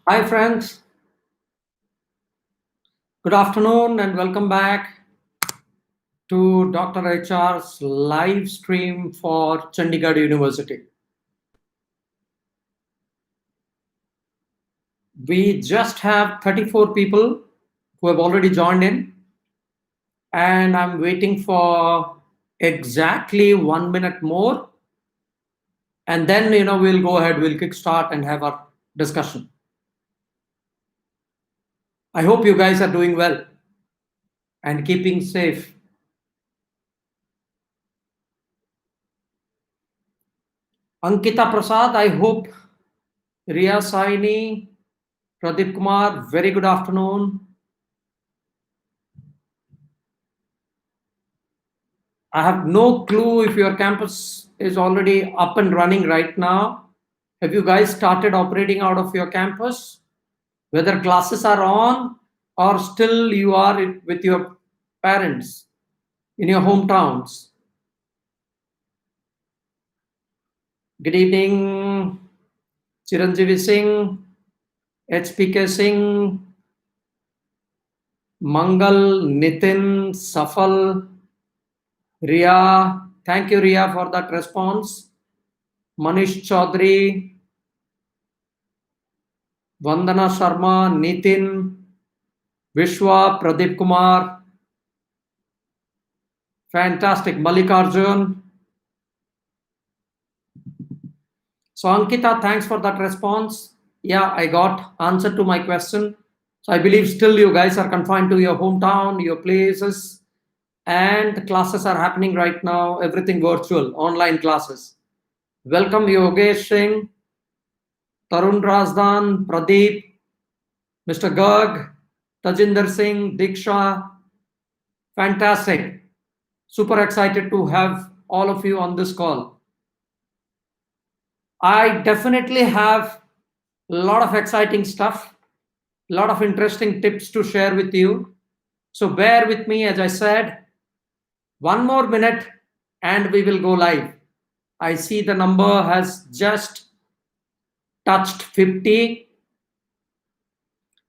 Hi, friends. Good afternoon and welcome back to Dr. HR's live stream for Chandigarh University. We just have 34 people who have already joined in, and I'm waiting for exactly 1 minute more. And then, we'll go ahead, we'll kickstart and have our discussion. I hope you guys are doing well and keeping safe. Ankita Prasad, I hope. Riya Saini, Pradeep Kumar, very good afternoon. I have no clue if your campus is already up and running right now. Have you guys started operating out of your campus? Whether classes are on or still you are with your parents in your hometowns? Good evening, Chiranjeevi Singh, HPK Singh, Mangal, Nitin, Safal, Ria. Thank you, Ria, for that response. Manish Chaudhary, Vandana Sharma, Nitin, Vishwa, Pradeep Kumar, fantastic. Mallikarjun. So, Ankita, thanks for that response. Yeah, I got answer to my question. So, I believe still you guys are confined to your hometown, your places, and classes are happening right now. Everything virtual, online classes. Welcome, Yogesh Singh, Tarun Razdan, Pradeep, Mr. Garg, Tajinder Singh, Diksha. Fantastic. Super excited to have all of you on this call. I definitely have a lot of exciting stuff, a lot of interesting tips to share with you. So bear with me, as I said, 1 more minute and we will go live. I see the number has just touched 50.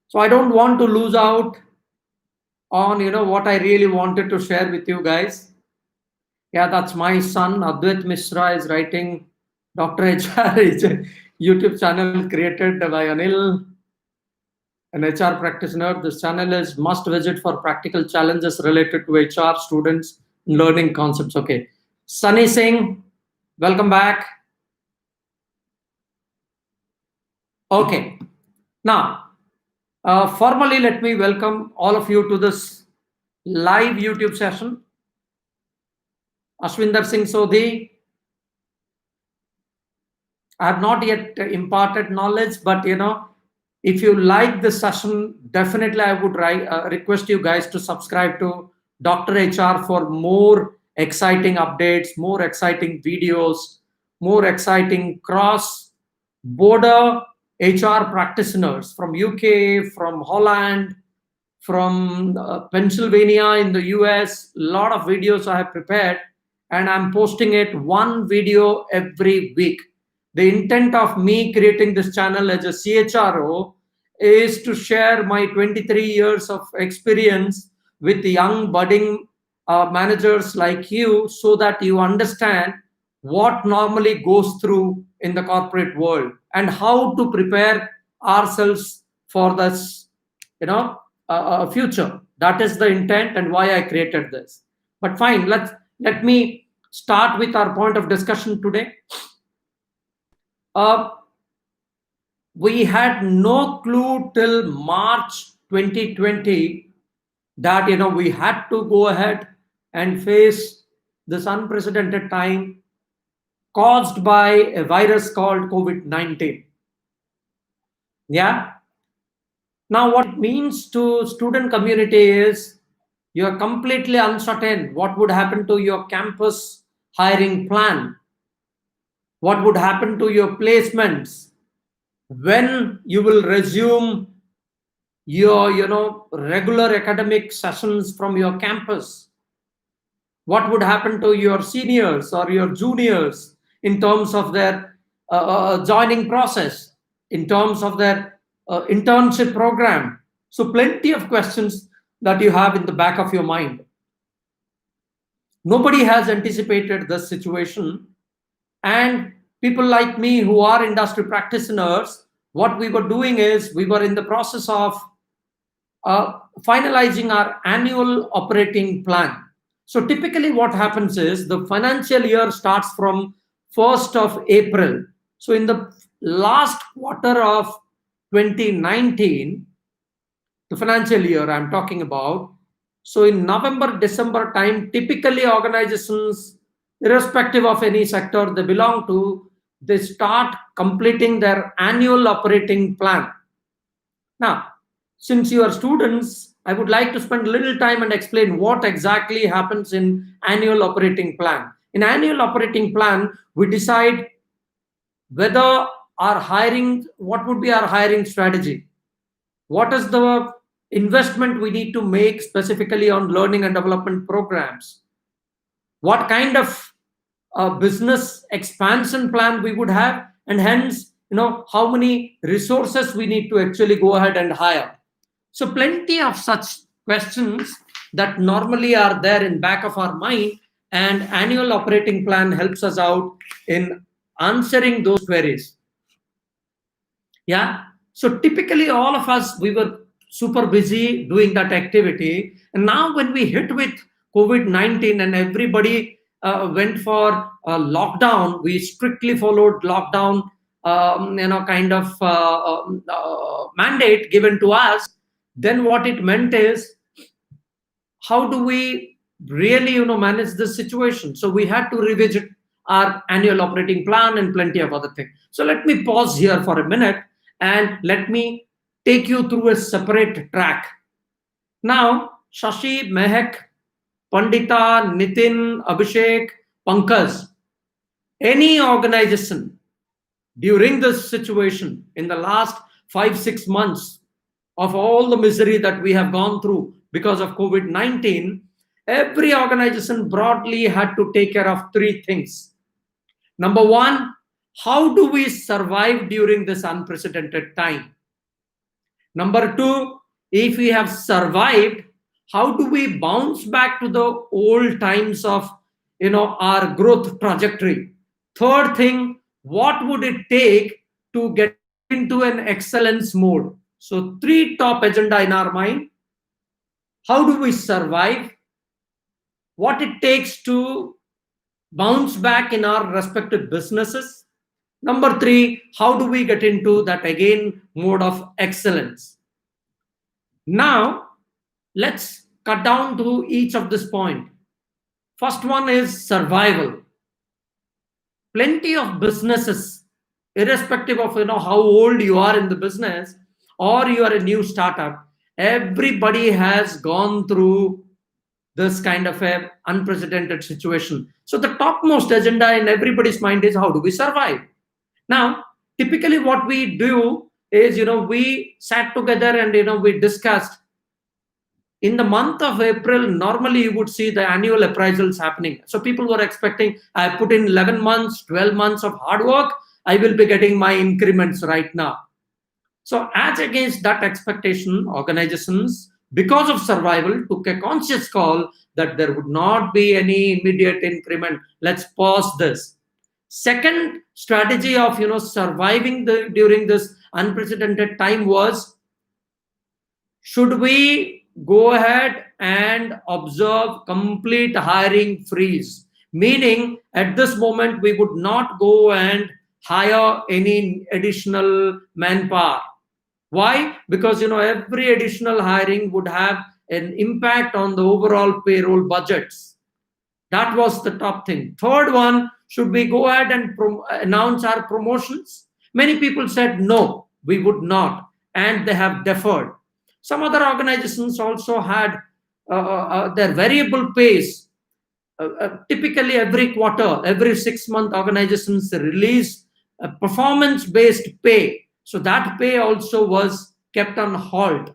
So I don't want to lose out on what I really wanted to share with you guys. Yeah, that's my son Advait Misra is writing Dr. HR is a YouTube channel created by Anil, an HR practitioner. This channel is must visit for practical challenges related to HR students learning concepts. Okay. Sunny Singh, welcome back. Okay. Now, formally, let me welcome all of you to this live YouTube session. Ashwinder Singh Sodhi, I have not yet imparted knowledge, but if you like this session, definitely I would request you guys to subscribe to Dr. HR for more exciting updates, more exciting videos, more exciting cross border HR practitioners from UK, from Holland, from Pennsylvania in the US. A lot of videos I have prepared and I'm posting it one video every week. The intent of me creating this channel as a CHRO is to share my 23 years of experience with the young budding managers like you so that you understand what normally goes through in the corporate world and how to prepare ourselves for this future. That is the intent and why I created this. But fine, let me start with our point of discussion today. uh, we had no clue till March 2020 that we had to go ahead and face this unprecedented time caused by a virus called COVID-19. Yeah. Now, what it means to student community is you're completely uncertain what would happen to your campus hiring plan, what would happen to your placements, when you will resume your regular academic sessions from your campus, what would happen to your seniors or your juniors in terms of their joining process, in terms of their internship program. So plenty of questions that you have in the back of your mind. Nobody has anticipated this situation. And people like me who are industry practitioners, what we were doing is we were in the process of finalizing our annual operating plan. So typically what happens is the financial year starts from 1st of April. So in the last quarter of 2019, the financial year I'm talking about, so in November, December time, typically organizations, irrespective of any sector they belong to, they start completing their annual operating plan. Now, since you are students, I would like to spend a little time and explain what exactly happens in annual operating plan. In annual operating plan, we decide whether our hiring, what would be our hiring strategy? What is the investment we need to make specifically on learning and development programs? What kind of business expansion plan we would have, and hence, how many resources we need to actually go ahead and hire. So plenty of such questions that normally are there in back of our mind, and annual operating plan helps us out in answering those queries. Yeah. So typically all of us, we were super busy doing that activity. And now when we hit with COVID-19 and everybody went for lockdown, we strictly followed lockdown, kind of mandate given to us. Then what it meant is, how do we really, manage this situation? So we had to revisit our annual operating plan and plenty of other things. So let me pause here for a minute and let me take you through a separate track. Now, Shashi, Mehak, Pandita, Nitin, Abhishek, Pankaj, any organization during this situation in the last 5-6 months of all the misery that we have gone through because of COVID-19, every organization broadly had to take care of three things. Number one, how do we survive during this unprecedented time? Number two, if we have survived, how do we bounce back to the old times of our growth trajectory? Third thing, what would it take to get into an excellence mode? So three top agenda in our mind. How do we survive? What it takes to bounce back in our respective businesses. Number three, how do we get into that again mode of excellence? Now, let's cut down to each of this point. First one is survival. Plenty of businesses, irrespective of how old you are in the business or you are a new startup, everybody has gone through this kind of a unprecedented situation. So the topmost agenda in everybody's mind is, how do we survive? Now, typically what we do is, we sat together and, we discussed. In the month of April, normally you would see the annual appraisals happening. So people were expecting, I put in 11 months, 12 months of hard work, I will be getting my increments right now. So as against that expectation, organizations, because of survival, took a conscious call that there would not be any immediate increment. Let's pause this. Second strategy of surviving during this unprecedented time was, should we go ahead and observe complete hiring freeze? Meaning, at this moment, we would not go and hire any additional manpower. Why? Because every additional hiring would have an impact on the overall payroll budgets. That was the top thing. Third one, should we go ahead and announce our promotions? Many people said no, we would not, and they have deferred. Some other organizations also had their variable pays. Typically, every quarter, every 6-month, organizations release a performance-based pay. So that pay also was kept on hold.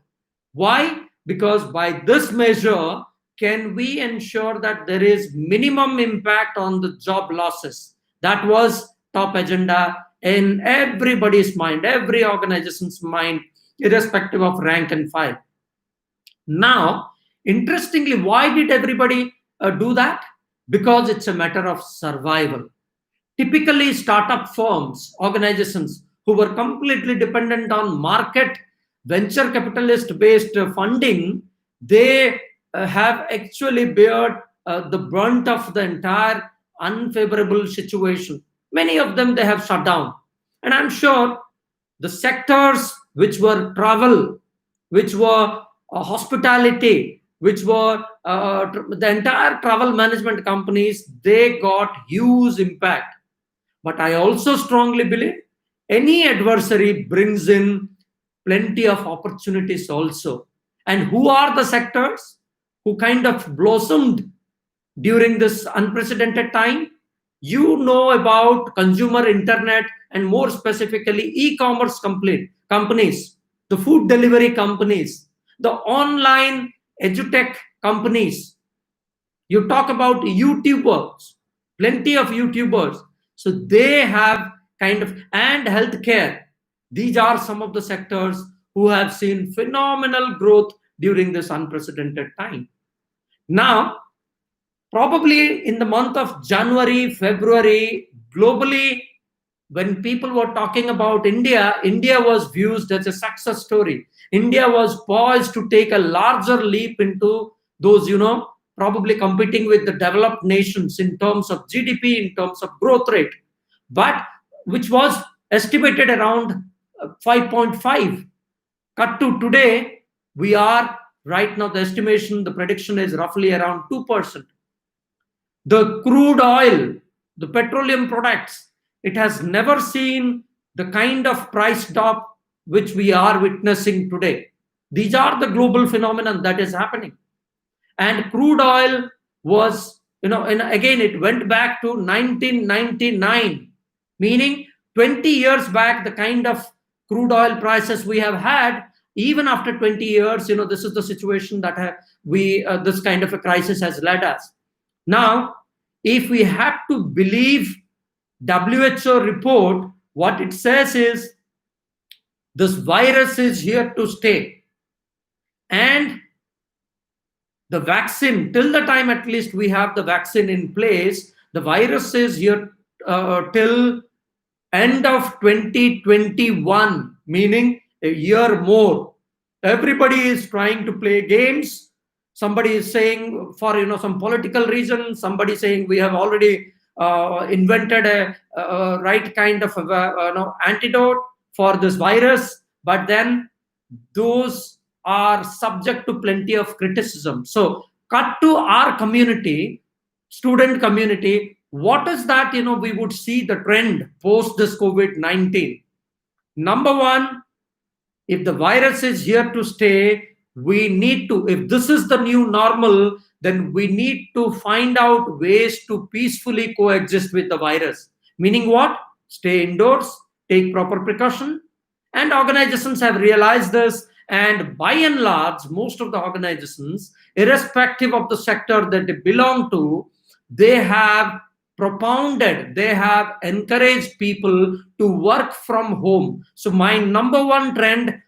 Why? Because by this measure, can we ensure that there is minimum impact on the job losses? That was top agenda in everybody's mind, every organization's mind irrespective of rank and file. Now, interestingly, why did everybody do that? Because it's a matter of survival. Typically, startup firms, organizations who were completely dependent on market, venture capitalist based funding, they have actually bared the brunt of the entire unfavorable situation. Many of them they have shut down. And I'm sure the sectors which were travel, which were hospitality, which were the entire travel management companies, they got huge impact. But I also strongly believe any adversary brings in plenty of opportunities also. And who are the sectors who kind of blossomed during this unprecedented time? You know about consumer internet and more specifically e-commerce companies, the food delivery companies, the online edutech companies. You talk about YouTubers, plenty of YouTubers. So they have kind of, and healthcare. These are some of the sectors who have seen phenomenal growth during this unprecedented time. Now, probably in the month of January, February, globally, when people were talking about India, India was viewed as a success story. India was poised to take a larger leap into those, probably competing with the developed nations in terms of GDP, in terms of growth rate, but which was estimated around 5.5. Cut to today, we are right now, the estimation, the prediction is roughly around 2%. The crude oil, the petroleum products, it has never seen the kind of price drop which we are witnessing today. These are the global phenomenon that is happening. And crude oil was, and again, it went back to 1999, meaning 20 years back, the kind of crude oil prices we have had, even after 20 years, this is the situation that this kind of a crisis has led us. Now, if we have to believe WHO report, what it says is this virus is here to stay. And the vaccine, till the time at least we have the vaccine in place, the virus is here till end of 2021, meaning a year more. Everybody is trying to play games. Somebody is saying for some political reason, somebody saying we have already invented a right kind of antidote for this virus, but then those are subject to plenty of criticism. So cut to our community, student community, what is that we would see the trend post this COVID-19? Number one, if the virus is here to stay, we need to, if this is the new normal, then we need to find out ways to peacefully coexist with the virus. Meaning what? Stay indoors, take proper precaution. And organizations have realized this. And by and large, most of the organizations, irrespective of the sector that they belong to, they have propounded, they have encouraged people to work from home. So my number one trend,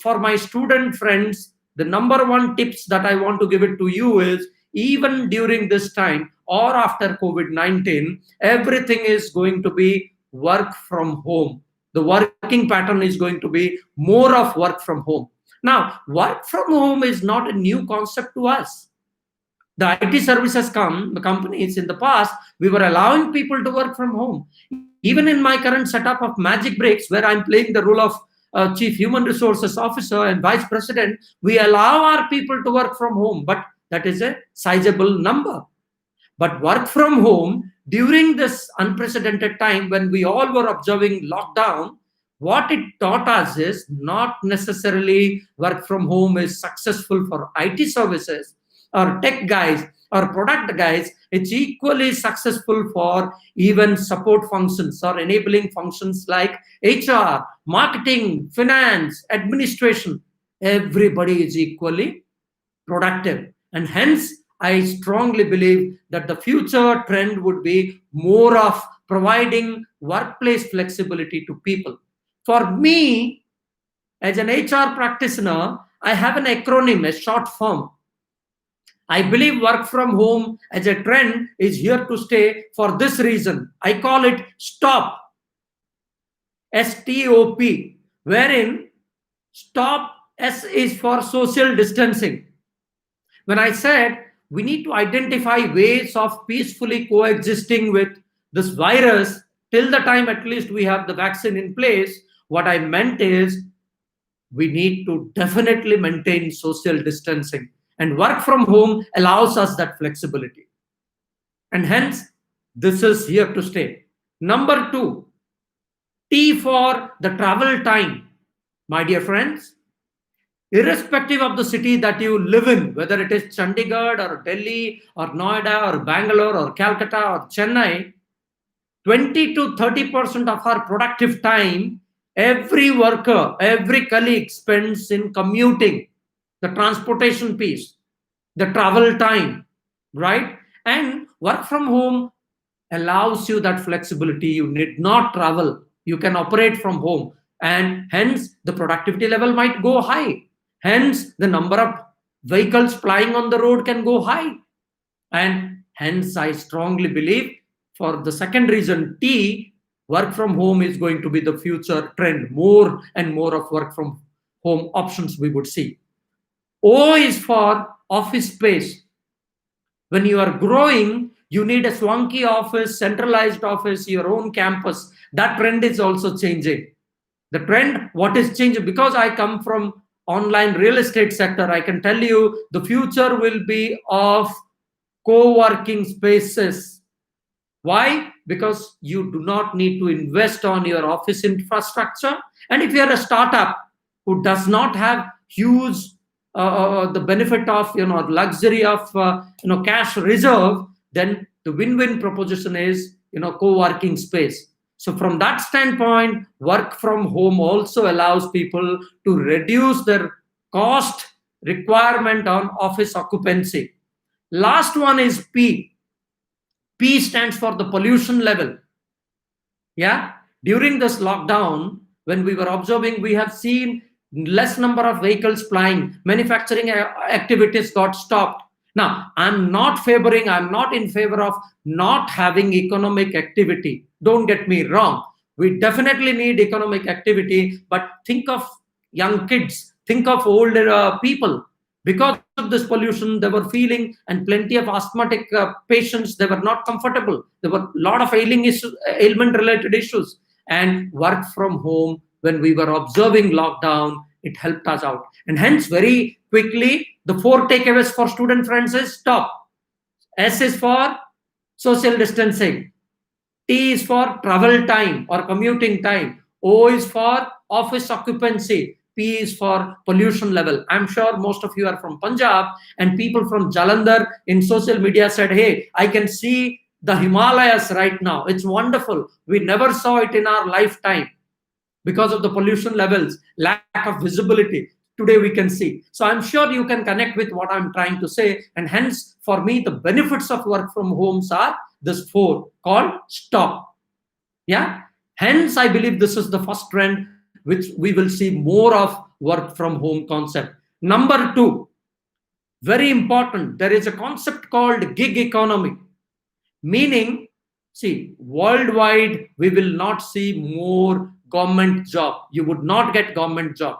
for my student friends, the number one tips that I want to give it to you is, even during this time or after COVID-19, everything is going to be work from home. The working pattern is going to be more of work from home. Now, work from home is not a new concept to us. The IT services the companies in the past, we were allowing people to work from home. Even in my current setup of Magic Breaks, where I'm playing the role of Chief Human Resources Officer and Vice President, we allow our people to work from home, but that is a sizable number. But work from home during this unprecedented time when we all were observing lockdown, what it taught us is not necessarily work from home is successful for IT services or tech guys or product guys. It's equally successful for even support functions or enabling functions like HR, marketing, finance, administration. Everybody is equally productive. And hence, I strongly believe that the future trend would be more of providing workplace flexibility to people. For me, As an HR practitioner, I have an acronym, a short form. I believe work from home as a trend is here to stay for this reason. I call it STOP, STOP, wherein STOP, S is for social distancing. When I said we need to identify ways of peacefully coexisting with this virus till the time at least we have the vaccine in place, what I meant is we need to definitely maintain social distancing. And work from home allows us that flexibility. And hence, this is here to stay. Number two, T for the travel time. My dear friends, irrespective of the city that you live in, whether it is Chandigarh or Delhi or Noida or Bangalore or Calcutta or Chennai, 20 to 30% of our productive time, every worker, every colleague spends in commuting, the transportation piece, the travel time, right? And work from home allows you that flexibility. You need not travel. You can operate from home. And hence, the productivity level might go high. Hence, the number of vehicles plying on the road can go high. And hence, I strongly believe for the second reason, T, work from home is going to be the future trend. More and more of work from home options we would see. O is for office space. When you are growing, you need a swanky office, centralized office, your own campus. That trend is also changing. The trend, what is changing? Because I come from online real estate sector, I can tell you the future will be of co-working spaces. Why? Because you do not need to invest on your office infrastructure. And if you are a startup who does not have huge the benefit of luxury of cash reserve, then the win-win proposition is co-working space. So from that standpoint, work from home also allows people to reduce their cost requirement on office occupancy. Last one is P. P stands for the pollution level. Yeah, during this lockdown, when we were observing, we have seen less number of vehicles flying, manufacturing activities got stopped. Now, I'm not in favor of not having economic activity. Don't get me wrong. We definitely need economic activity, but think of young kids, think of older people. Because of this pollution, they were feeling, and plenty of asthmatic patients, they were not comfortable. There were a lot of ailment related issues. And work from home, when we were observing lockdown, it helped us out. And hence, very quickly, the four takeaways for student friends is stop. S is for social distancing. T is for travel time or commuting time. O is for office occupancy. P is for pollution level. I'm sure most of you are from Punjab, and people from Jalandhar in social media said, hey, I can see the Himalayas right now. It's wonderful. We never saw it in our lifetime because of the pollution levels, lack of visibility. Today we can see. So I'm sure you can connect with what I'm trying to say. And hence, for me, the benefits of work from homes are this four called stop. Yeah. Hence, I believe this is the first trend which we will see more of work from home concept. Number two, very important, there is a concept called gig economy, meaning, see, worldwide, we will not see more government job. You would not get government job.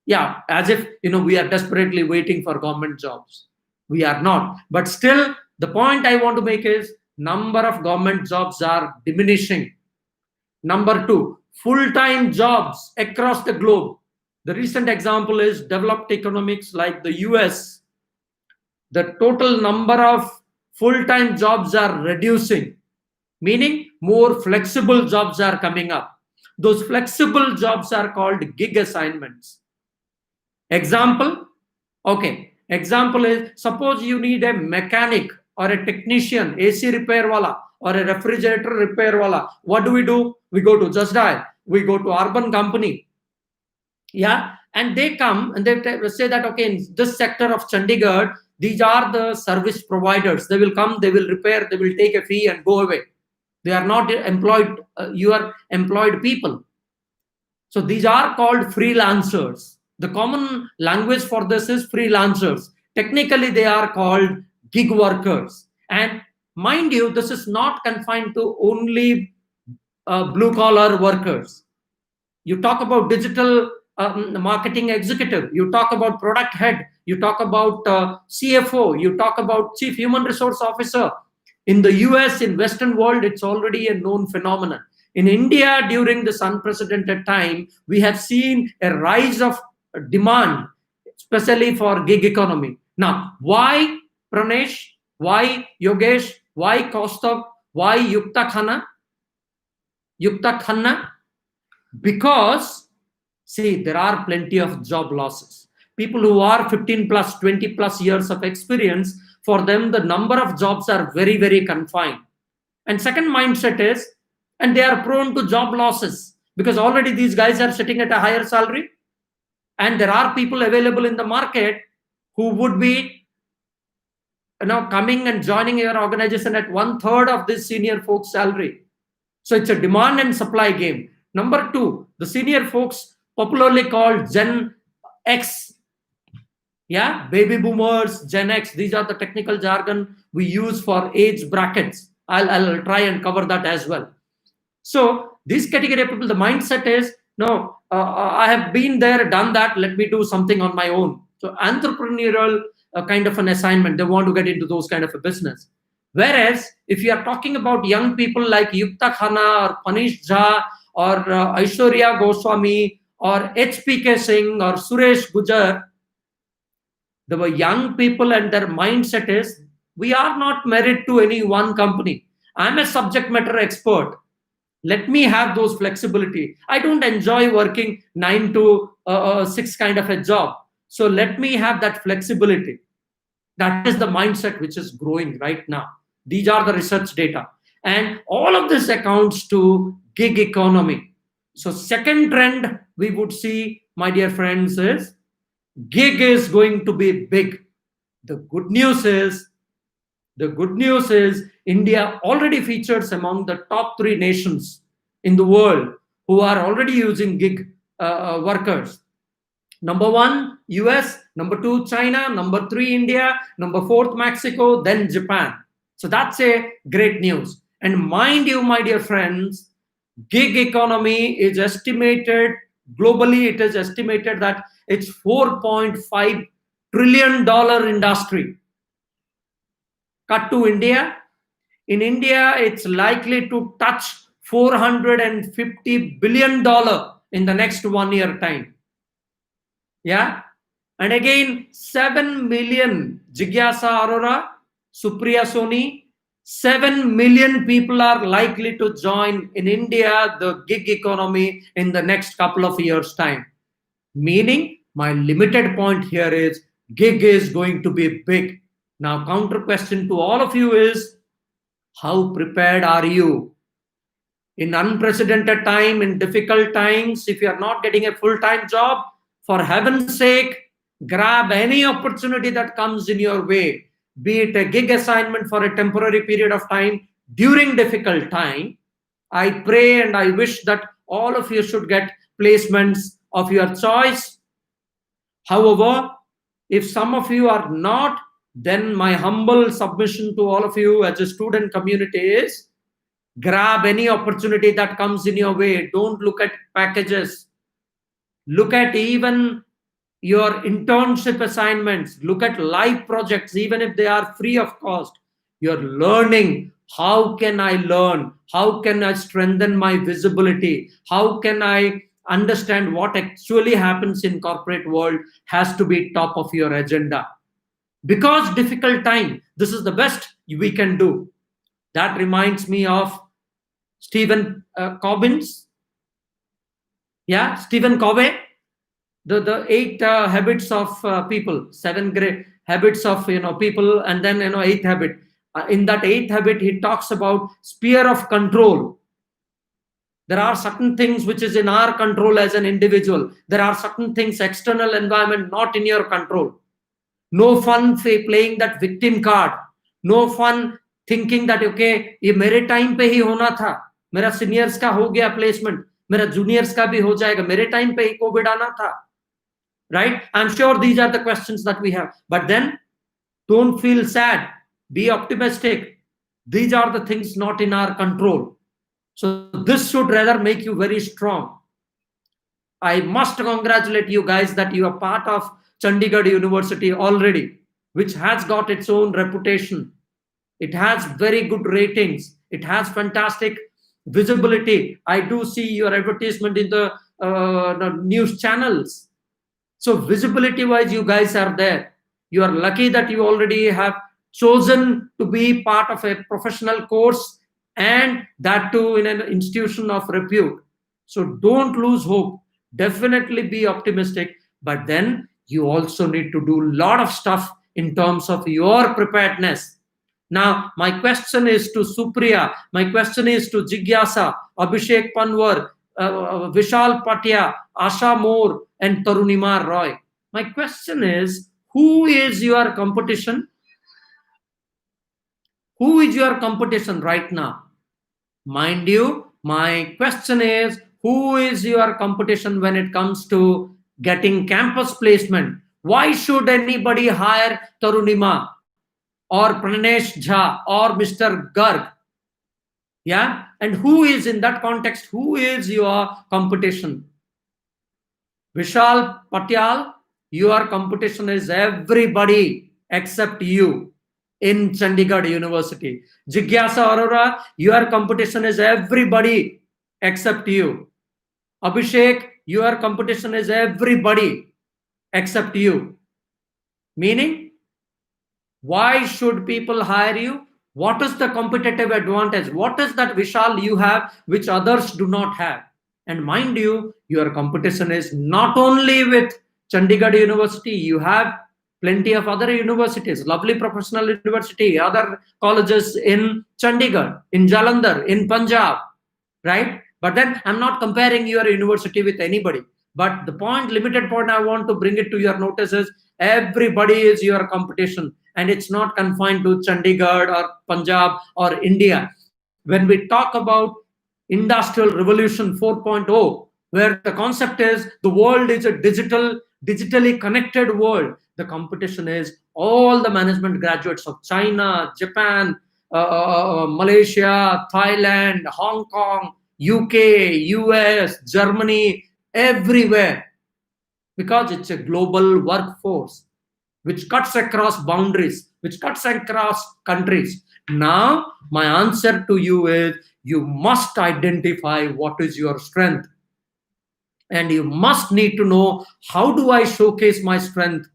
Yeah, as if, we are desperately waiting for government jobs. We are not. But still, the point I want to make is number of government jobs are diminishing. Number two, full-time jobs across the globe. The recent example is developed economies like the US. The total number of full-time jobs are reducing, meaning more flexible jobs are coming up. Those flexible jobs are called gig assignments. Example, okay. Example is, suppose you need a mechanic or a technician, AC repair wala, or a refrigerator repair wala. What do? We go to Just Dial. We go to Urban Company. Yeah, and they come and they say that, okay, in this sector of Chandigarh, these are the service providers. They will come, they will repair, they will take a fee and go away. They are not employed, you are employed people. So these are called freelancers. The common language for this is freelancers. Technically, they are called gig workers. And mind you, this is not confined to only blue collar workers. You talk about digital marketing executive, you talk about product head, you talk about CFO, you talk about chief human resource officer. In the US, in Western world, it's already a known phenomenon. In India, during this unprecedented time, we have seen a rise of demand, especially for gig economy. Now, why Pranesh? Why Yogesh? Why Kaustav? Why Yukta Khanna? Yukta Khanna? Because, see, there are plenty of job losses. People who are 15 plus, 20 plus years of experience, for them, the number of jobs are very, very confined. And second mindset is, and they are prone to job losses because already these guys are sitting at a higher salary. And there are people available in the market who would be coming and joining your organization at 1/3 of this senior folks' salary. So it's a demand and supply game. Number two, the senior folks, popularly called Gen X, yeah, baby boomers, Gen X, these are the technical jargon we use for age brackets. I'll try and cover that as well. So this category of people, the mindset is, no, I have been there, done that, let me do something on my own. So entrepreneurial kind of an assignment, they want to get into those kind of a business. Whereas if you are talking about young people like Yukta Khanna or Panish Jha or Aishwarya Goswami or HPK Singh or Suresh Gujar, they were young people and their mindset is, we are not married to any one company. I'm a subject matter expert. Let me have those flexibility. I don't enjoy working 9 to 6 kind of a job. So let me have that flexibility. That is the mindset which is growing right now. These are the research data. And all of this accounts to gig economy. So second trend we would see, my dear friends, is gig is going to be big. The good news is India already features among the top 3 nations in the world who are already using gig workers. Number 1, US. Number 2, China. Number 3, India. Number 4, Mexico. Then Japan. So that's a great news. And mind you, my dear friends, gig economy is estimated globally. It is estimated that it's $4.5 trillion industry. Cut to India. In India, it's likely to touch $450 billion in the next 1 year time. Yeah. And again, 7 million, Jigyasa Arora, Supriya Soni, 7 million people are likely to join in India the gig economy in the next couple of years' time. Meaning, my limited point here is gig is going to be big. Now, counter question to all of you is, how prepared are you? In unprecedented time, in difficult times, if you are not getting a full-time job, for heaven's sake, grab any opportunity that comes in your way, be it a gig assignment for a temporary period of time during difficult time. I pray and I wish that all of you should get placements of your choice. However, if some of you are not, then my humble submission to all of you as a student community is, grab any opportunity that comes in your way. Don't look at packages. Look at even your internship assignments. Look at live projects, even if they are free of cost. You're learning. How can I learn? How can I strengthen my visibility? How can I understand what actually happens in corporate world has to be top of your agenda. Because difficult time, this is the best we can do. That reminds me of Stephen Cobbins. Yeah, Stephen Covey. The 8 habits of people, 7 great habits of people, and then 8th habit. In that 8th habit, he talks about sphere of control. There are certain things which is in our control as an individual. There are certain things, external environment, not in your control. No fun playing that victim card. No fun thinking that okay, ये मेरे time पे ही होना था, मेरा seniors का हो गया placement. मेरा जूनियर्स का भी हो जाएगा, मेरे टाइम पे ही कोविड आना था, right? I'm sure these are the questions that we have, but then don't feel sad, be optimistic. These are the things not in our control. So this should rather make you very strong. I must congratulate you guys that you are part of Chandigarh University already, which has got its own reputation. It has very good ratings. It has fantastic visibility. I do see your advertisement in the news channels. So visibility wise, you guys are there. You are lucky that you already have chosen to be part of a professional course, and that too in an institution of repute. So don't lose hope. Definitely be optimistic, but then you also need to do a lot of stuff in terms of your preparedness. Now, my question is to Supriya, my question is to Jigyasa, Abhishek Panwar, Vishal Patia, Asha Moore, and Tarunima Roy. My question is, who is your competition? Who is your competition right now? Mind you, my question is, who is your competition when it comes to getting campus placement? Why should anybody hire Tarunima or Pranesh Jha or Mr. Garg? Yeah, and who is in that context? Who is your competition? Vishal Patyal, your competition is everybody except you in Chandigarh University. Jigyasa Arora, your competition is everybody except you. Abhishek, your competition is everybody except you. Meaning, why should people hire you? What is the competitive advantage? What is that Vishal you have which others do not have? And mind you, your competition is not only with Chandigarh University, you have plenty of other universities, lovely professional university, other colleges in Chandigarh, in Jalandhar, in Punjab, right? But then I'm not comparing your university with anybody. But the point, limited point I want to bring it to your notice is everybody is your competition, and it's not confined to Chandigarh or Punjab or India. When we talk about Industrial Revolution 4.0, where the concept is the world is a digitally connected world, the competition is all the management graduates of China, Japan, Malaysia, Thailand, Hong Kong, UK, US, Germany, everywhere, because it's a global workforce which cuts across boundaries, which cuts across countries. Now, my answer to you is you must identify what is your strength, and you must need to know, how do I showcase my strength?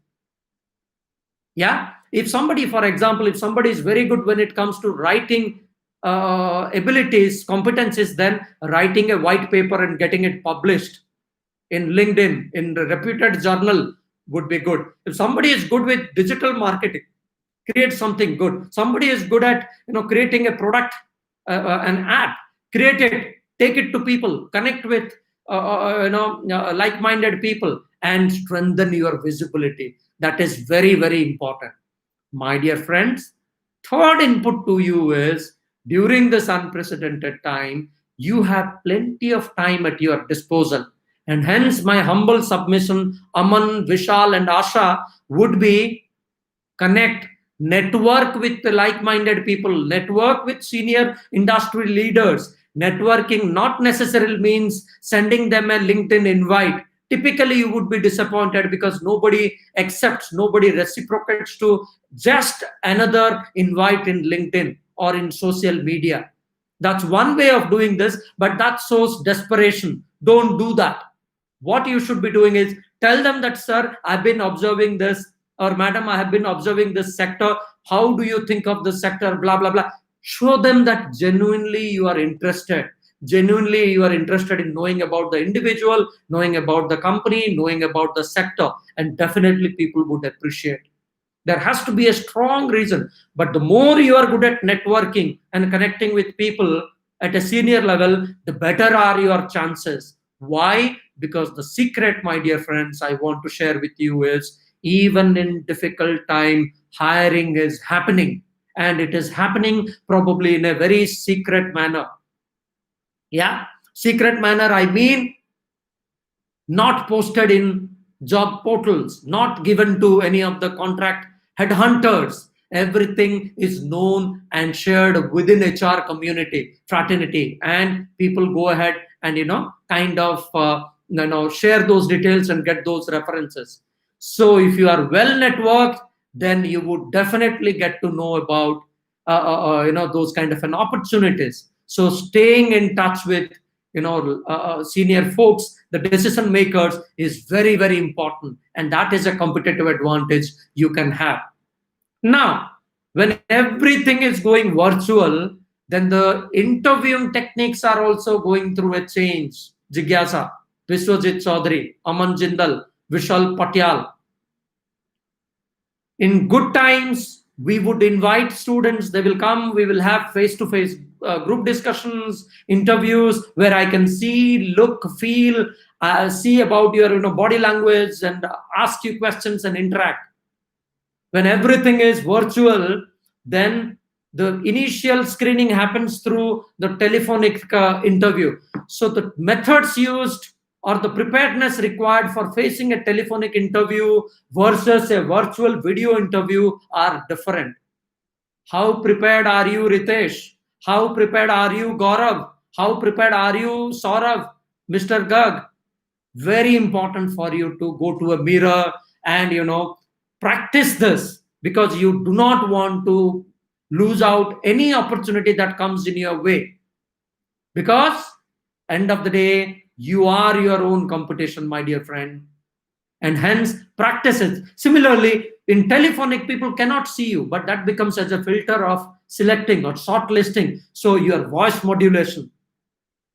Yeah, if somebody, for example, if somebody is very good when it comes to writing abilities, competencies, then writing a white paper and getting it published in LinkedIn, in the reputed journal, would be good. If somebody is good with digital marketing, create something good. Somebody is good at creating a product, an app, create it, take it to people, connect with like-minded people, and strengthen your visibility. That is very, very important. My dear friends, third input to you is, during this unprecedented time, you have plenty of time at your disposal. And hence, my humble submission, Aman, Vishal, and Asha, would be connect, network with like-minded people, network with senior industry leaders. Networking not necessarily means sending them a LinkedIn invite. Typically you would be disappointed because nobody accepts, nobody reciprocates to just another invite in LinkedIn or in social media. That's one way of doing this, but that shows desperation. Don't do that. What you should be doing is tell them that, sir, I've been observing this, or madam, I have been observing this sector. How do you think of the sector? Blah, blah, blah. Show them that genuinely you are interested. Genuinely you are interested in knowing about the individual, knowing about the company, knowing about the sector, and definitely people would appreciate. There has to be a strong reason. But the more you are good at networking and connecting with people at a senior level, the better are your chances. Why? Because the secret, my dear friends, I want to share with you is, even in difficult time, hiring is happening, and it is happening probably in a very secret manner. Yeah. Secret manner, I mean not posted in job portals, not given to any of the contract headhunters. Everything is known and shared within HR community, fraternity, and people go ahead and kind of share those details and get those references. So if you are well networked, then you would definitely get to know about those kind of an opportunities. So staying in touch with senior folks, the decision makers, is very, very important, and that is a competitive advantage you can have. Now, when everything is going virtual, then the interviewing techniques are also going through a change. Jigyasa, Vishwajit Chaudhary, Aman Jindal, Vishal Patyal. In good times, we would invite students, they will come, we will have face-to-face group discussions, interviews, where I can see, look, feel, see about your body language and ask you questions and interact. When everything is virtual, then the initial screening happens through the telephonic interview. So the methods used or the preparedness required for facing a telephonic interview versus a virtual video interview are different. How prepared are you, Ritesh? How prepared are you, Gaurav? How prepared are you, Saurav, Mr. Garg? Very important for you to go to a mirror and practice this, because you do not want to lose out any opportunity that comes in your way, because end of the day you are your own competition, my dear friend, and hence practice it. Similarly, in telephonic, people cannot see you, but that becomes as a filter of selecting or shortlisting. So your voice modulation,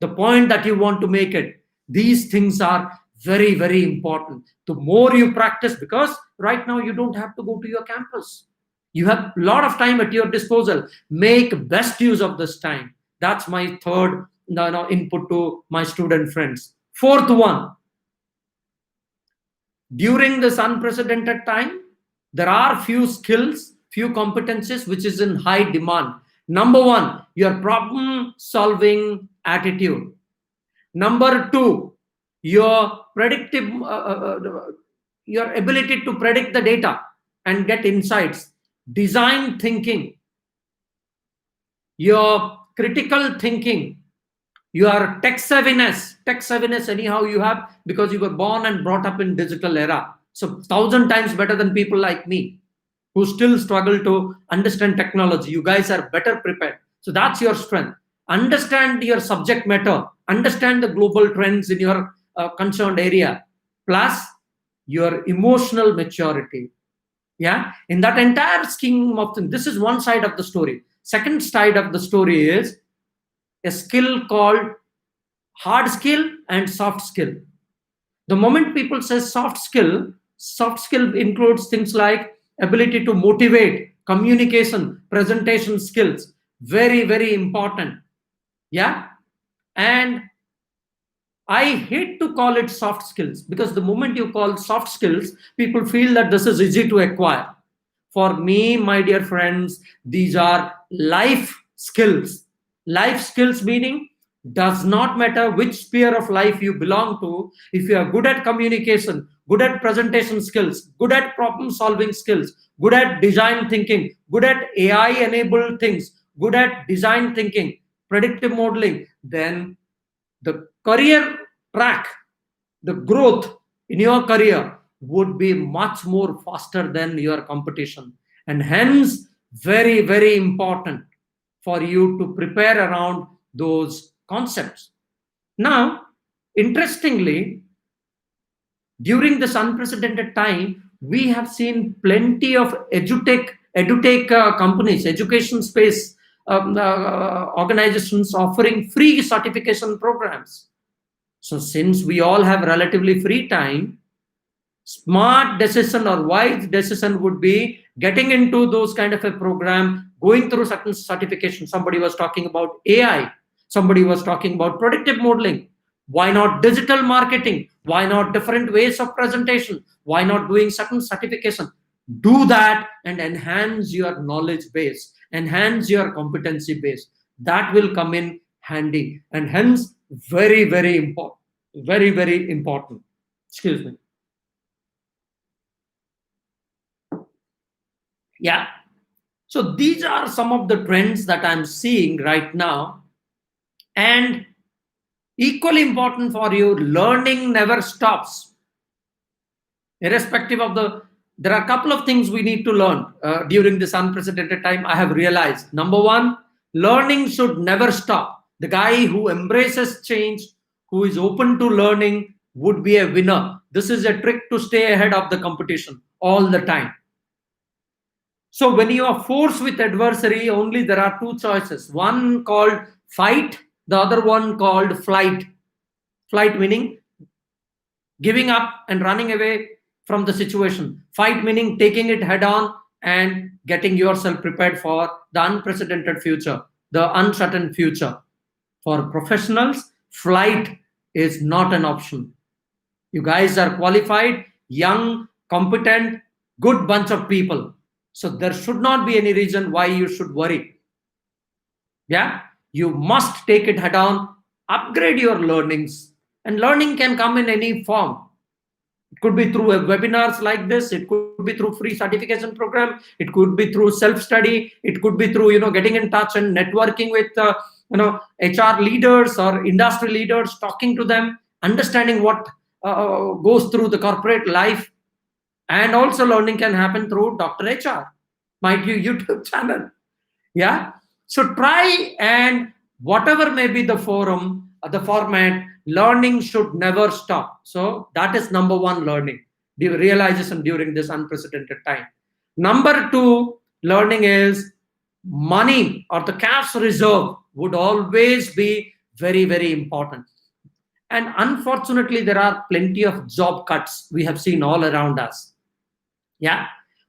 the point that you want to make it, these things are very, very important. The more you practice, because right now you don't have to go to your campus, you have a lot of time at your disposal. Make best use of this time. That's my third input to my student friends. Fourth one, during this unprecedented time, there are few skills, few competencies which is in high demand. Number one, your problem solving attitude. Number two, your predictive your ability to predict the data and get insights. Design thinking, your critical thinking, your tech savviness anyhow you have, because you were born and brought up in digital era. So 1,000 times better than people like me who still struggle to understand technology. You guys are better prepared. So that's your strength. Understand your subject matter, understand the global trends in your concerned area, plus your emotional maturity. Yeah, in that entire scheme of things, this is one side of the story. Second side of the story is a skill called hard skill and soft skill. The moment people say soft skill includes things like ability to motivate, communication, presentation skills. Very, very important. Yeah. And I hate to call it soft skills, because the moment you call soft skills, people feel that this is easy to acquire. For me, my dear friends, these are life skills. Life skills meaning, does not matter which sphere of life you belong to. If you are good at communication, good at presentation skills, good at problem solving skills, good at design thinking, good at AI enabled things, good at design thinking, predictive modeling, then the career track, the growth in your career would be much more faster than your competition. And hence, very, very important for you to prepare around those concepts. Now, interestingly, during this unprecedented time, we have seen plenty of edutech companies, education space organizations offering free certification programs. So since we all have relatively free time, smart decision or wise decision would be getting into those kind of a program, going through certain certification. Somebody was talking about AI. Somebody was talking about predictive modeling. Why not digital marketing? Why not different ways of presentation? Why not doing certain certification? Do that and enhance your knowledge base, enhance your competency base. That will come in handy. And hence, Very, very important. Very, very important. Excuse me. Yeah. So these are some of the trends that I'm seeing right now. And equally important for you, learning never stops. Irrespective of there are a couple of things we need to learn during this unprecedented time. I have realized, number one, learning should never stop. The guy who embraces change, who is open to learning, would be a winner. This is a trick to stay ahead of the competition all the time. So when you are forced with adversary, only there are two choices, one called fight, the other one called flight. Flight meaning giving up and running away from the situation. Fight meaning taking it head on and getting yourself prepared for the unprecedented future, the uncertain future. For professionals, flight is not an option. You guys are qualified, young, competent, good bunch of people. So there should not be any reason why you should worry. Yeah, you must take it head on, upgrade your learnings, and learning can come in any form. It could be through webinars like this. It could be through free certification program. It could be through self-study. It could be through getting in touch and networking with HR leaders or industry leaders, talking to them, understanding what goes through the corporate life, and also learning can happen through Dr. HR, my YouTube channel. Yeah. So try, and whatever may be the forum, the format, learning should never stop. So that is number one, learning, the realization during this unprecedented time. Number two, learning is money or the cash reserve would always be very, very important. And unfortunately, there are plenty of job cuts we have seen all around us. Yeah.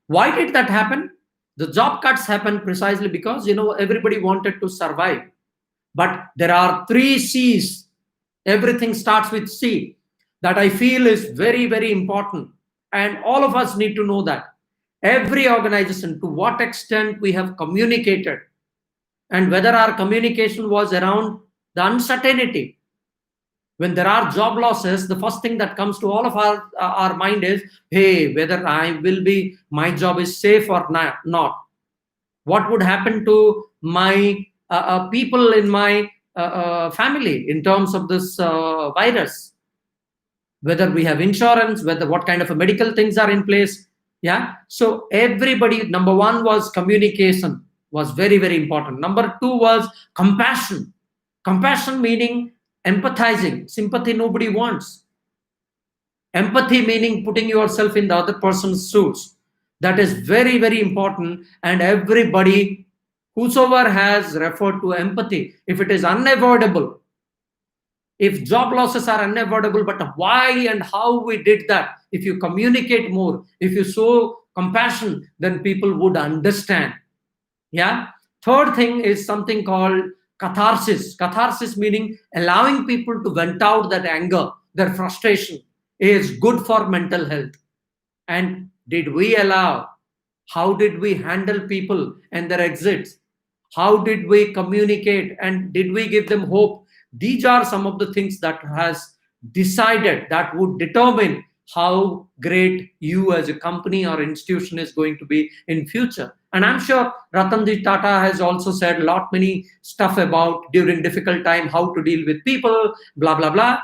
Why did that happen? The job cuts happened precisely because everybody wanted to survive. But there are three C's. Everything starts with C, that I feel is very, very important. And all of us need to know that. Every organization, to what extent we have communicated, and whether our communication was around the uncertainty. When there are job losses, the first thing that comes to all of our mind is, hey, whether my job is safe or not. What would happen to my people in my family in terms of this virus? Whether we have insurance, whether what kind of a medical things are in place. Yeah. So everybody, number one was communication, was very, very important. Number two was compassion. Compassion meaning empathizing. Sympathy nobody wants. Empathy meaning putting yourself in the other person's shoes. That is very, very important. And everybody, whosoever has referred to empathy, if it is unavoidable, if job losses are unavoidable, but why and how we did that, if you communicate more, if you show compassion, then people would understand. Yeah. Third thing is something called catharsis. Catharsis meaning allowing people to vent out that anger, their frustration, is good for mental health. And did we allow? How did we handle people and their exits? How did we communicate and did we give them hope? These are some of the things that has decided, that would determine how great you as a company or institution is going to be in future. And I'm sure Ratanji Tata has also said a lot many stuff about during difficult time how to deal with people, blah blah blah.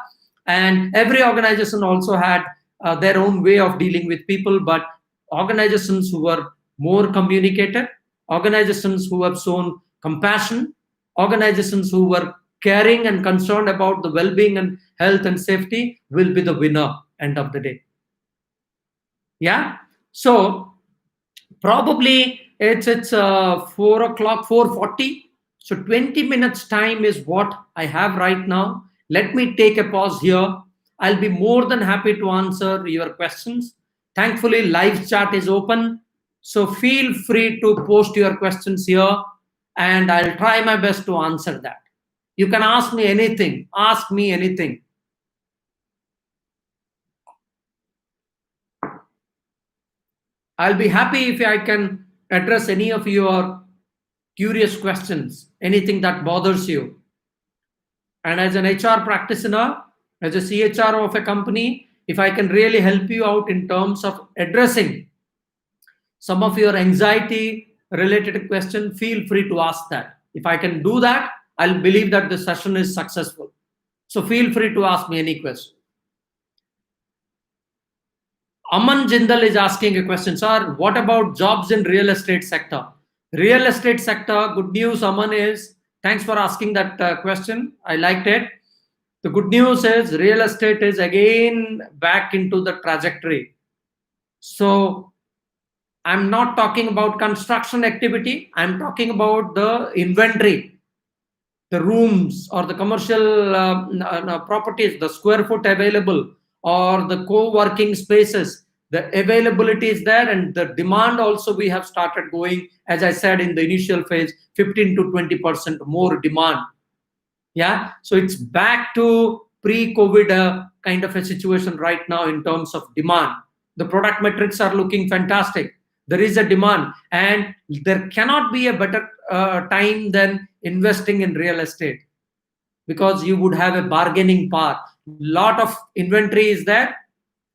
And every organization also had their own way of dealing with people, but organizations who were more communicated, organizations who have shown compassion, organizations who were caring and concerned about the well-being and health and safety will be the winner end of the day. Yeah. So probably it's 4 o'clock, 4:40. So 20 minutes time is what I have right now. Let me take a pause here. I'll be more than happy to answer your questions. Thankfully, live chat is open. So feel free to post your questions here and I'll try my best to answer that. You can ask me anything. Ask me anything. I'll be happy if I can address any of your curious questions, anything that bothers you. And as an HR practitioner, as a CHRO of a company, if I can really help you out in terms of addressing some of your anxiety related question, feel free to ask that. If I can do that, I'll believe that the session is successful. So feel free to ask me any question. Aman Jindal is asking a question, sir. What about jobs in real estate sector? Real estate sector, good news, Aman, is thanks for asking that question. I liked it. The good news is real estate is again back into the trajectory. So I'm not talking about construction activity. I'm talking about the inventory, the rooms or the commercial properties, the square foot available or the co-working spaces. The availability is there, and the demand also we have started going, as I said in the initial phase, 15 to 20% more demand. Yeah, so it's back to pre-COVID kind of a situation right now in terms of demand. The product metrics are looking fantastic. There is a demand, and there cannot be a better time than investing in real estate, because you would have a bargaining power. Lot of inventory is there,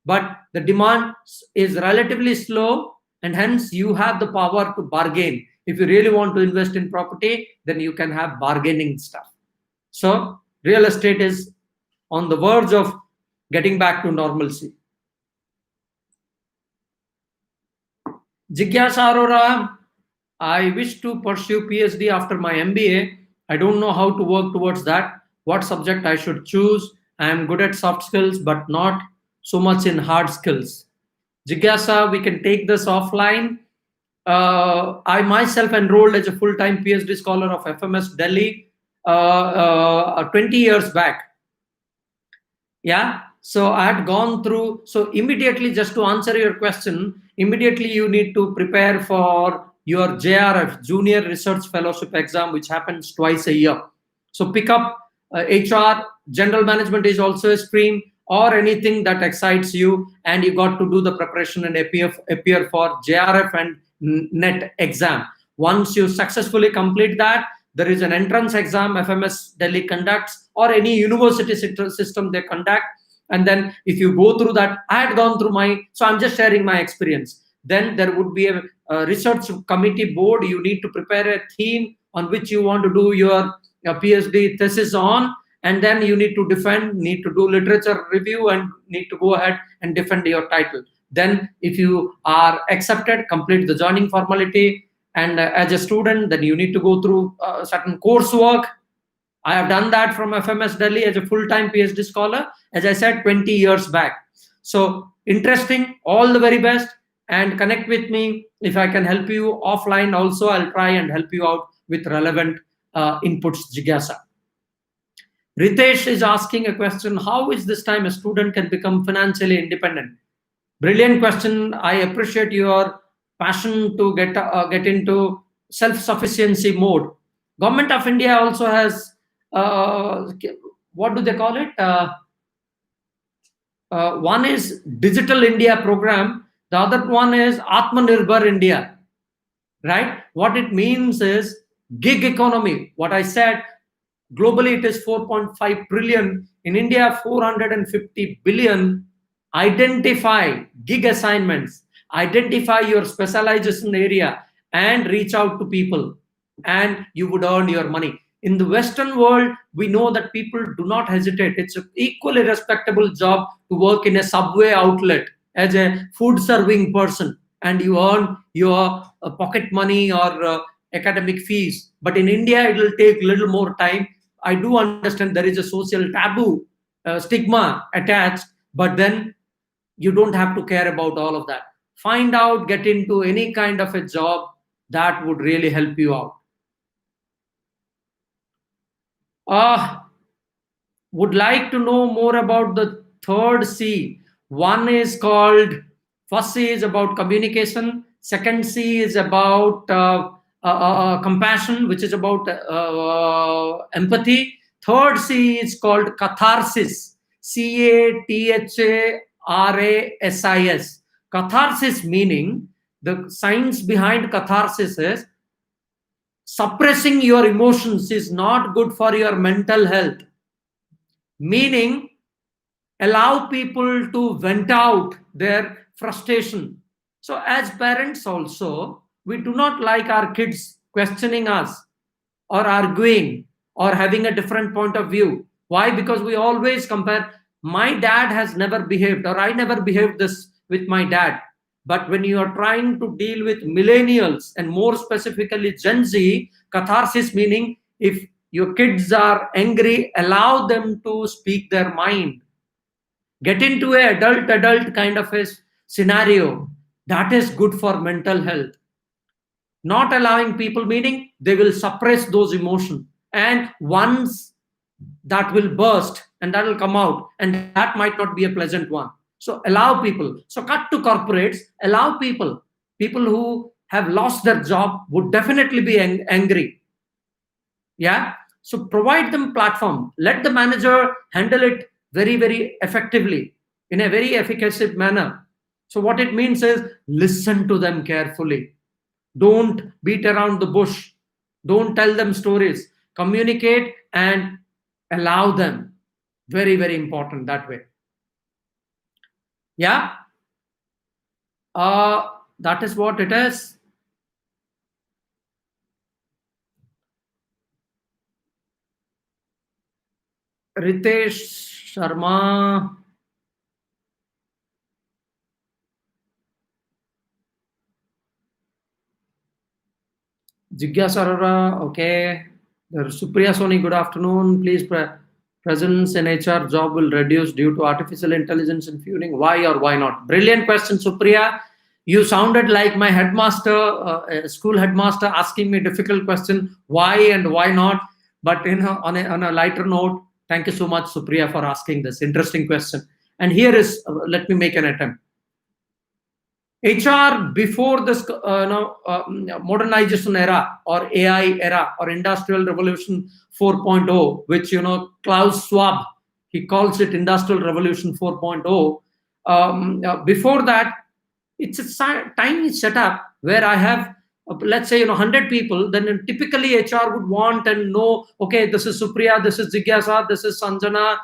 but the demand is relatively slow, and hence you have the power to bargain. If you really want to invest in property, then you can have bargaining stuff. So real estate is on the verge of getting back to normalcy. Jigyasa Arora, I wish to pursue PhD after my MBA. I don't know how to work towards that. What subject I should choose? I am good at soft skills, but not so much in hard skills. Jigyasa, we can take this offline. I myself enrolled as a full-time PhD scholar of FMS Delhi 20 years back. Yeah, so I had gone through. So immediately, just to answer your question, immediately you need to prepare for your JRF, Junior Research Fellowship exam, which happens twice a year. So pick up HR, general management is also a stream, or anything that excites you, and you got to do the preparation and appear for JRF and NET exam. Once you successfully complete that, there is an entrance exam FMS Delhi conducts, or any university system they conduct. And then if you go through that, I had gone through so I'm just sharing my experience. Then there would be a research committee board. You need to prepare a theme on which you want to do your PhD thesis on, and then you need to need to do literature review, and need to go ahead and defend your title. Then if you are accepted, complete the joining formality. And as a student, then you need to go through certain coursework. I have done that from FMS Delhi as a full-time PhD scholar, as I said, 20 years back. So interesting, all the very best, and connect with me. If I can help you offline also, I'll try and help you out with relevant inputs, Jigyasa. Ritesh is asking a question, how is this time a student can become financially independent? Brilliant question. I appreciate your passion to get into self-sufficiency mode. Government of India also has what do they call it? One is Digital India program. The other one is Atmanirbhar India. Right? What it means is gig economy. What I said, globally it is 4.5 trillion. In India, 450 billion. Identify gig assignments, identify your specialization area, and reach out to people, and you would earn your money. In the Western world, we know that people do not hesitate. It's an equally respectable job to work in a subway outlet as a food serving person, and you earn your pocket money or academic fees. But in India, it will take a little more time. I do understand there is a social taboo, stigma attached, but then you don't have to care about all of that. Find out, get into any kind of a job that would really help you out. Would like to know more about the third C. One is called, first C is about communication. Second C is about compassion, which is about empathy. Third C is called catharsis. CATHARASIS. Catharsis meaning, the science behind catharsis is suppressing your emotions is not good for your mental health. meaning allow people to vent out their frustration. So as parents also, we do not like our kids questioning us or arguing or having a different point of view. Why? Because we always compare. My dad has never behaved, or I never behaved this with my dad. But when you are trying to deal with millennials and more specifically Gen Z, catharsis meaning if your kids are angry, allow them to speak their mind. Get into a adult kind of a scenario. That is good for mental health. Not allowing people, meaning they will suppress those emotions, and once that will burst and that will come out, and that might not be a pleasant one. So allow people. So cut to corporates, allow people who have lost their job would definitely be angry. Yeah. So provide them platform, let the manager handle it very effectively, in a very efficacious manner. So what it means is listen to them carefully. Don't beat around the bush. Don't tell them stories. Communicate and allow them. Very important that way. Yeah. That is what it is. Ritesh Sharma. Jigyasa Arora, okay. Supriya Soni, good afternoon. Please, presence in HR job will reduce due to artificial intelligence and fueling. Why or why not? Brilliant question, Supriya. You sounded like my headmaster, school headmaster, asking me difficult question, why and why not. But on a lighter note, thank you so much, Supriya, for asking this interesting question. And here is, let me make an attempt. HR before this modernization era or AI era or industrial revolution 4.0, which Klaus Schwab, he calls it industrial revolution 4.0. Before that, it's a tiny setup where I have let's say 100 people. Then typically HR would want and know, okay, this is Supriya, this is Jigyasa, this is Sanjana.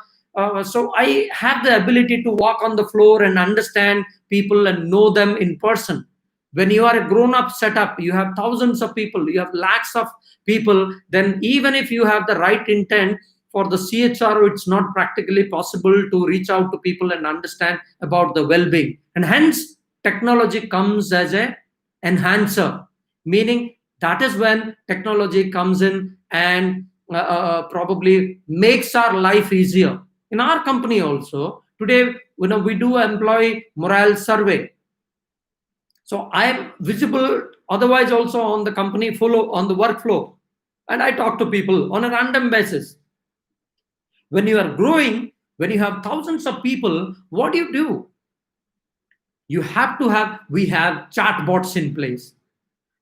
So I have the ability to walk on the floor and understand people and know them in person. When you are a grown-up setup, you have thousands of people, you have lakhs of people, then even if you have the right intent for the CHRO, it's not practically possible to reach out to people and understand about the well-being. And hence, technology comes as a enhancer, meaning that is when technology comes in and probably makes our life easier. In our company also, today, we do employee morale survey. So I am visible otherwise also on the company flow, on the workflow, and I talk to people on a random basis. When you are growing, when you have thousands of people, what do? We have chatbots in place.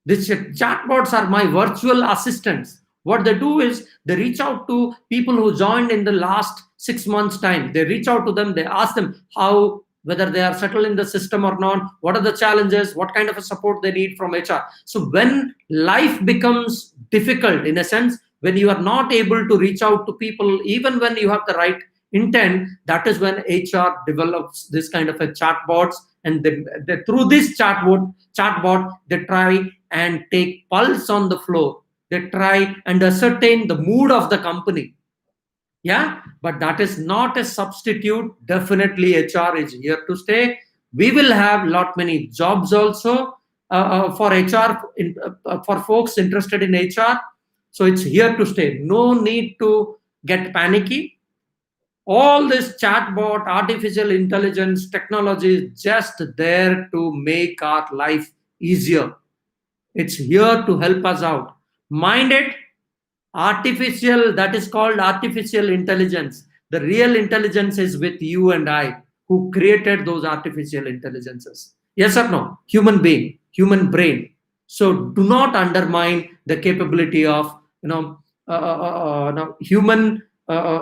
These chatbots are my virtual assistants. What they do is they reach out to people who joined in the last 6 months time. They reach out to them, they ask them how, whether they are settled in the system or not, what are the challenges, what kind of a support they need from HR. So when life becomes difficult, in a sense, when you are not able to reach out to people, even when you have the right intent, that is when HR develops this kind of a chatbots, and they through this chatbot, they try and take pulse on the floor. They try and ascertain the mood of the company. Yeah, but that is not a substitute. Definitely HR is here to stay. We will have lot many jobs also for HR, for folks interested in HR. So it's here to stay. No need to get panicky. All this chatbot, artificial intelligence technology is just there to make our life easier. It's here to help us out. Mind it, artificial, that is called artificial intelligence. The real intelligence is with you and I, who created those artificial intelligences. Yes or no? Human being, human brain. So do not undermine the capability of human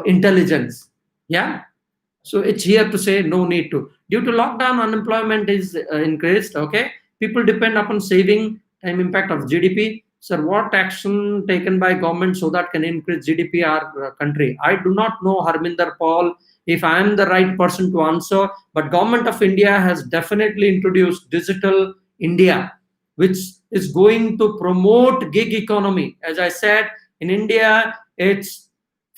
intelligence. Yeah. So it's here to say no need to. Due to lockdown, unemployment is increased. Okay. People depend upon saving time impact of GDP. Sir, what action taken by government so that can increase GDP our country? I do not know, Harminder Paul, if I am the right person to answer, but government of India has definitely introduced Digital India, which is going to promote gig economy. As I said, in India, it's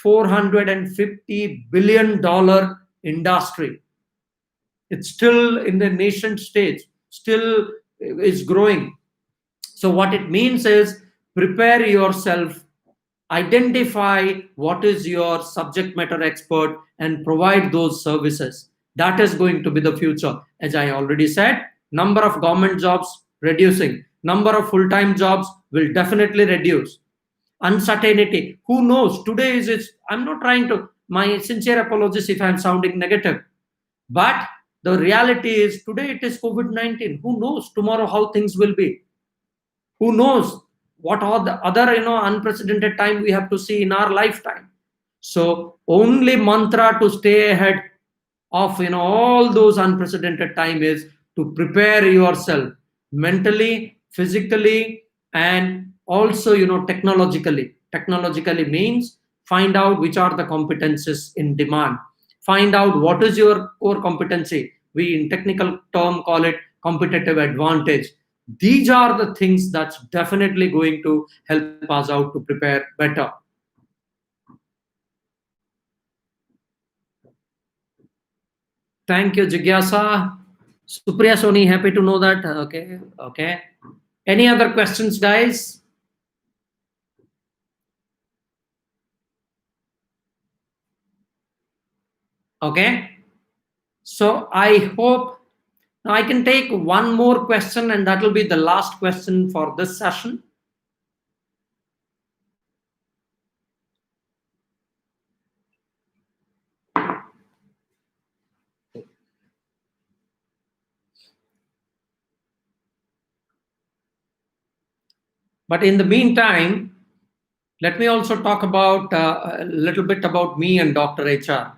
$450 billion industry. It's still in the nascent stage, still is growing. So what it means is prepare yourself, identify what is your subject matter expert and provide those services. That is going to be the future. As I already said, number of government jobs reducing, number of full-time jobs will definitely reduce. Uncertainty, who knows? Today is it, I'm not trying to, my sincere apologies if I'm sounding negative, but the reality is today it is COVID-19. Who knows tomorrow how things will be? Who knows what are the other unprecedented time we have to see in our lifetime? So only mantra to stay ahead of all those unprecedented time is to prepare yourself mentally, physically, and also technologically means find out which are the competences in demand, find out what is your core competency. We in technical term call it competitive advantage. These are the things that's definitely going to help us out to prepare better. Thank you, Jigyasa. Supriya Soni, happy to know that. Okay, okay. Any other questions, guys? Okay. So I hope now I can take one more question, and that will be the last question for this session. But in the meantime, let me also talk about a little bit about me and Dr. HR.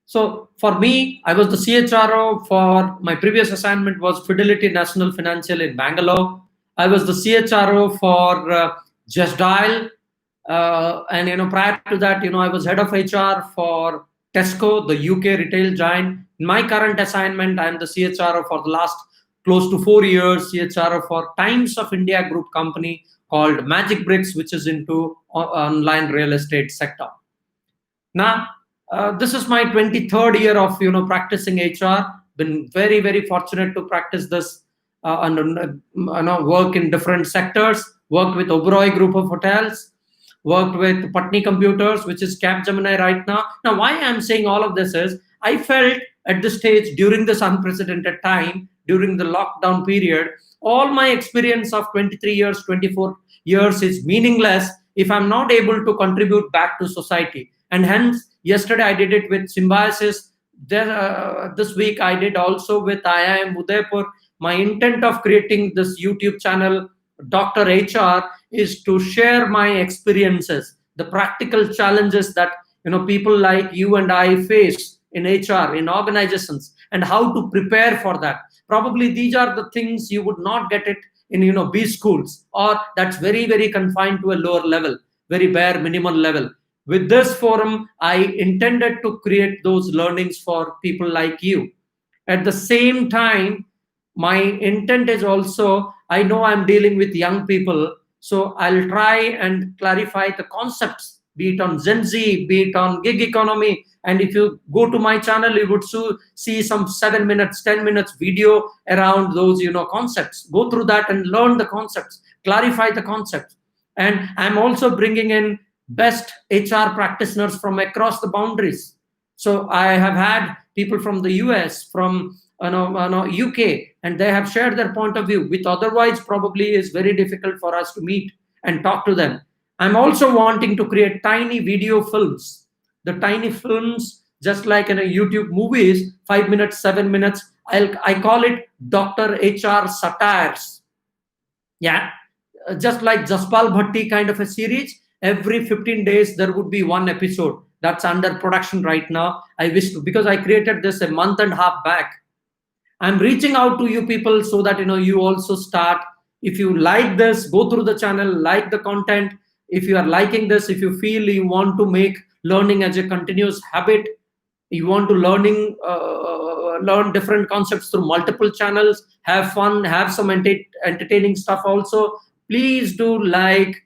So for me, I was the CHRO for my previous assignment was Fidelity National Financial in Bangalore. I was the CHRO for Just Dial, and prior to that, I was head of HR for Tesco, the UK retail giant. In my current assignment, I am the CHRO for the last close to 4 years, CHRO for Times of India group company called Magic Bricks, which is into online real estate sector. Now, this is my 23rd year of practicing HR. Been very very fortunate to practice this and work in different sectors. Worked with Oberoi Group of Hotels. Worked with Patni Computers, which is Capgemini right now. Now, why I'm saying all of this is I felt at this stage during this unprecedented time, during the lockdown period, all my experience of 23 years, 24 years is meaningless if I'm not able to contribute back to society. And hence, yesterday I did it with Symbiosis. This week I did also with IIM Udaipur. My intent of creating this YouTube channel, Dr. HR, is to share my experiences, the practical challenges that people like you and I face in HR, in organizations, and how to prepare for that. Probably these are the things you would not get it in B schools, or that's very very confined to a lower level, very bare minimal level. With this forum, I intended to create those learnings for people like you. At the same time, my intent is also, I know I'm dealing with young people, so I'll try and clarify the concepts, be it on Gen Z, be it on gig economy. And if you go to my channel, you would see some 7 minutes, 10 minutes video around those concepts. Go through that and learn the concepts, clarify the concepts. And I'm also bringing in best HR practitioners from across the boundaries. So I have had people from the US, from UK, and they have shared their point of view, which otherwise probably is very difficult for us to meet and talk to them. I'm also wanting to create tiny video films. The tiny films, just like in a YouTube movies, 5 minutes, 7 minutes. I call it Dr. HR satires. Yeah, just like Jaspal Bhatti kind of a series. Every 15 days there would be one episode. That's under production right now. I wish to, because I created this a month and a half back. I'm reaching out to you people so that you also start If you like this, go through the channel, like the content. If you are liking this, if you feel you want to make learning as a continuous habit, you want to learn different concepts through multiple channels, have fun, have some entertaining stuff also, please do like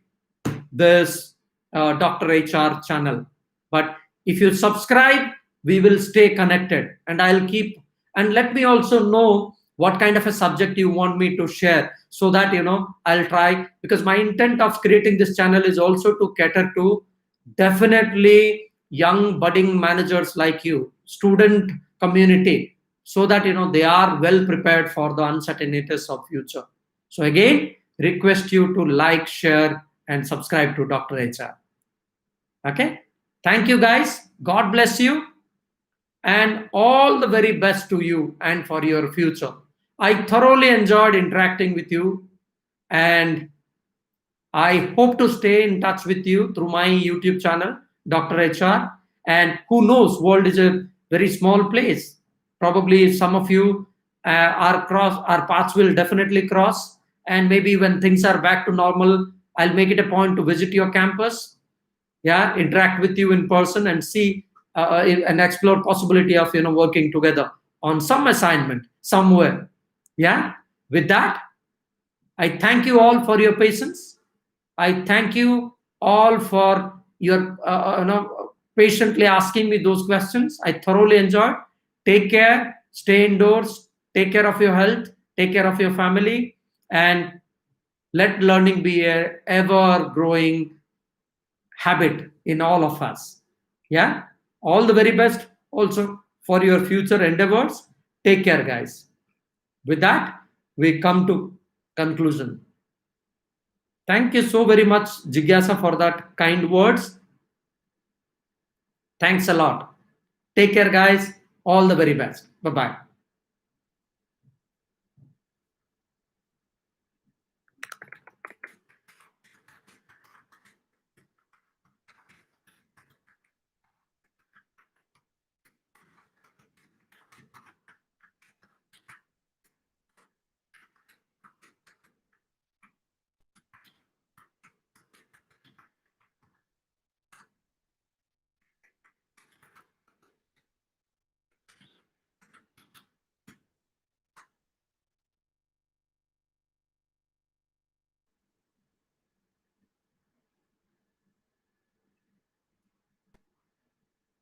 this Dr. HR channel. But if you subscribe, we will stay connected, and I'll keep, and let me also know what kind of a subject you want me to share, so that I'll try, because my intent of creating this channel is also to cater to definitely young budding managers like you, student community, so that they are well prepared for the uncertainties of future. So again, request you to like, share, and subscribe to Dr. HR. Okay? Thank you, guys. God bless you, and all the very best to you and for your future. I thoroughly enjoyed interacting with you, and I hope to stay in touch with you through my YouTube channel, Dr. HR. And who knows, world is a very small place. Probably some of you our paths will definitely cross. And maybe when things are back to normal, I'll make it a point to visit your campus, yeah, interact with you in person, and see and explore possibility of working together on some assignment somewhere. Yeah. With that, I thank you all for your patience. I thank you all for your patiently asking me those questions. I thoroughly enjoyed. Take care. Stay indoors. Take care of your health. Take care of your family, and let learning be a ever growing habit in all of us. Yeah. All the very best also for your future endeavors. Take care, guys. With that, we come to conclusion. Thank you so very much, Jigyasa, for that kind words. Thanks a lot. Take care, guys. All the very best. Bye bye.